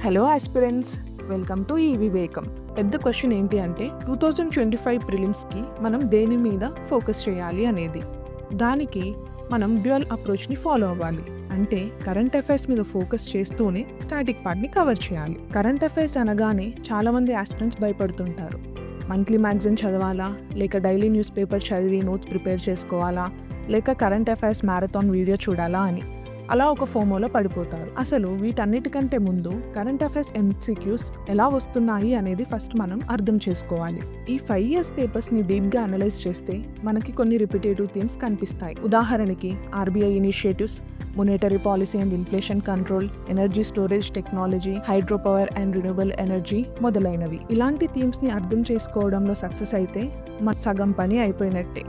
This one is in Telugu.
హలో ఆస్పిరెంట్స్, వెల్కమ్ టు ఈ వివేకం. పెద్ద క్వశ్చన్ ఏంటి అంటే 2025 ప్రిలిమ్స్కి మనం దేని మీద ఫోకస్ చేయాలి అనేది. దానికి మనం డ్యూయల్ అప్రోచ్ని ఫాలో అవ్వాలి. అంటే కరెంట్ అఫైర్స్ మీద ఫోకస్ చేస్తూనే స్టాటిక్ పార్ట్ని కవర్ చేయాలి. కరెంట్ అఫైర్స్ అనగానే చాలామంది ఆస్పిరెంట్స్ భయపడుతుంటారు. మంత్లీ మ్యాగజైన్ చదవాలా, లేక డైలీ న్యూస్ పేపర్ చదివి నోట్స్ ప్రిపేర్ చేసుకోవాలా, లేక కరెంట్ అఫైర్స్ మ్యారథాన్ వీడియో చూడాలా అని అలా ఒక ఫోమోలో పడిపోతారు. అసలు వీటన్నిటికంటే ముందు కరెంట్ అఫైర్స్ MCQs ఎలా వస్తున్నాయి అనేది ఫస్ట్ మనం అర్థం చేసుకోవాలి. ఈ 5 years పేపర్స్ని డీప్గా అనలైజ్ చేస్తే మనకి కొన్ని రిపిటేటివ్ థీమ్స్ కనిపిస్తాయి. ఉదాహరణకి RBI initiatives, monetary policy and inflation control, energy storage technology, hydro power and renewable energy మొదలైనవి. ఇలాంటి థీమ్స్ని అర్థం చేసుకోవడంలో సక్సెస్ అయితే మన సగం పని అయిపోయినట్టే.